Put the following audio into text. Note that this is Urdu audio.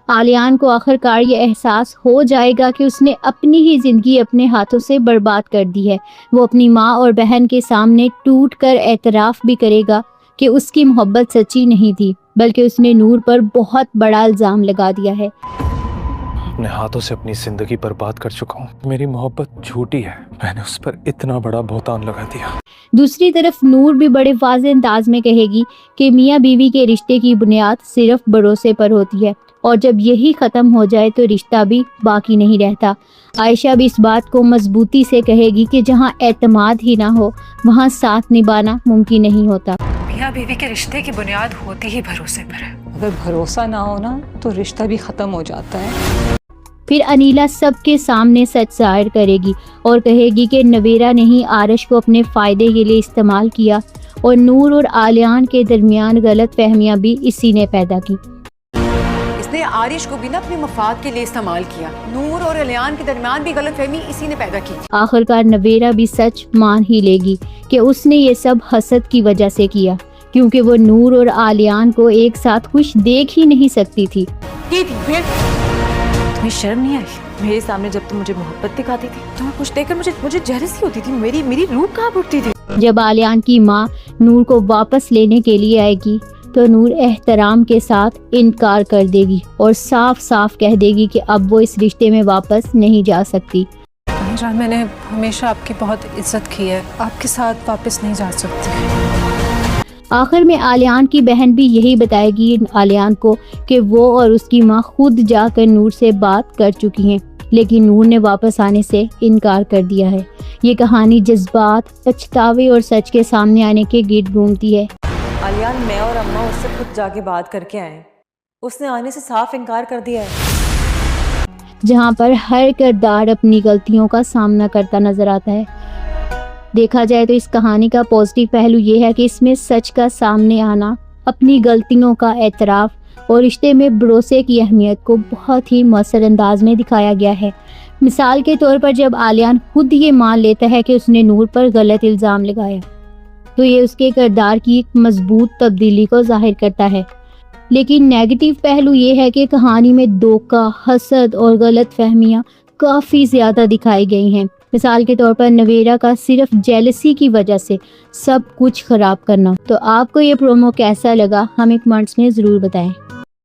آلیان کو آخر کار یہ احساس ہو جائے گا کہ اس نے اپنی ہی زندگی اپنے ہاتھوں سے برباد کر دی ہے۔ وہ اپنی ماں اور بہن کے سامنے ٹوٹ کر اعتراف بھی کرے گا کہ اس کی محبت سچی نہیں تھی، بلکہ اس نے نور پر بہت بڑا الزام لگا دیا ہے۔ اپنے ہاتھوں سے اپنی زندگی برباد کر چکا ہوں۔ میری محبت جھوٹی ہے، میں نے اس پر اتنا بڑا بہتان لگا دیا۔ دوسری طرف نور بھی بڑے واضح انداز میں کہے گی کہ میاں بیوی کے رشتے کی بنیاد صرف بھروسے پر ہوتی ہے، اور جب یہی ختم ہو جائے تو رشتہ بھی باقی نہیں رہتا۔ عائشہ بھی اس بات کو مضبوطی سے کہے گی کہ جہاں اعتماد ہی نہ ہو وہاں ساتھ نبھانا ممکن نہیں ہوتا۔ میاں بیوی کے رشتے کی بنیاد ہوتی ہی بھروسے پر ہے۔ اگر بھروسہ نہ ہو نا تو رشتہ بھی ختم ہو جاتا ہے۔ پھر انیلا سب کے سامنے سچ ظاہر کرے گی اور کہے گی کہ نویرا نے ہی آرش کو اپنے فائدے کے لیے استعمال کیا، اور نور اور آلیان کے درمیان غلط فہمیاں بھی اسی نے پیدا کی۔ اس نے آرش کو بھی نا اپنے مفاد کے لیے استعمال کیا۔ نور اور آلیان کے درمیان بھی غلط فہمی اسی نے پیدا کی۔ آخر کار نویرا بھی سچ مان ہی لے گی کہ اس نے یہ سب حسد کی وجہ سے کیا، کیونکہ وہ نور اور آلیان کو ایک ساتھ خوش دیکھ ہی نہیں سکتی تھی۔ تمہیں شرم نہیں آئی؟ میرے سامنے جب تم مجھے محبت دکھاتی تھی تمہیں کچھ دیکھ کر مجھے جیلسی ہوتی تھی، میری روح کہاں اٹھتی تھی۔ جب آلیان کی ماں نور کو واپس لینے کے لیے آئے گی تو نور احترام کے ساتھ انکار کر دے گی اور صاف صاف کہہ دے گی کہ اب وہ اس رشتے میں واپس نہیں جا سکتی۔ جان، میں نے ہمیشہ آپ کی بہت عزت کی ہے، آپ کے ساتھ واپس نہیں جا سکتی۔ آخر میں آلیان کی بہن بھی یہی بتائے گی آلیان کو کہ وہ اور اس کی ماں خود جا کر نور سے بات کر چکی ہیں، لیکن نور نے واپس آنے سے انکار کر دیا ہے۔ یہ کہانی جذبات، پچھتاوے اور سچ کے سامنے آنے کے گرد گھومتی ہے۔ آلیان، میں اور اماں اس سے خود جا کے بات کر کے آئے، اس نے آنے سے صاف انکار کر دیا ہے۔ جہاں پر ہر کردار اپنی غلطیوں کا سامنا کرتا نظر آتا ہے۔ دیکھا جائے تو اس کہانی کا پازیٹیو پہلو یہ ہے کہ اس میں سچ کا سامنے آنا، اپنی غلطیوں کا اعتراف اور رشتے میں بھروسے کی اہمیت کو بہت ہی مؤثر انداز میں دکھایا گیا ہے۔ مثال کے طور پر جب آلیان خود یہ مان لیتا ہے کہ اس نے نور پر غلط الزام لگایا تو یہ اس کے کردار کی ایک مضبوط تبدیلی کو ظاہر کرتا ہے۔ لیکن نیگیٹو پہلو یہ ہے کہ کہانی میں دھوکہ، حسد اور غلط فہمیاں کافی زیادہ دکھائی گئی ہیں۔ مثال کے طور پر نویرا کا صرف جیلسی کی وجہ سے سب کچھ خراب کرنا۔ تو آپ کو یہ پرومو کیسا لگا ہمیں کمنٹس میں ضرور بتائیں۔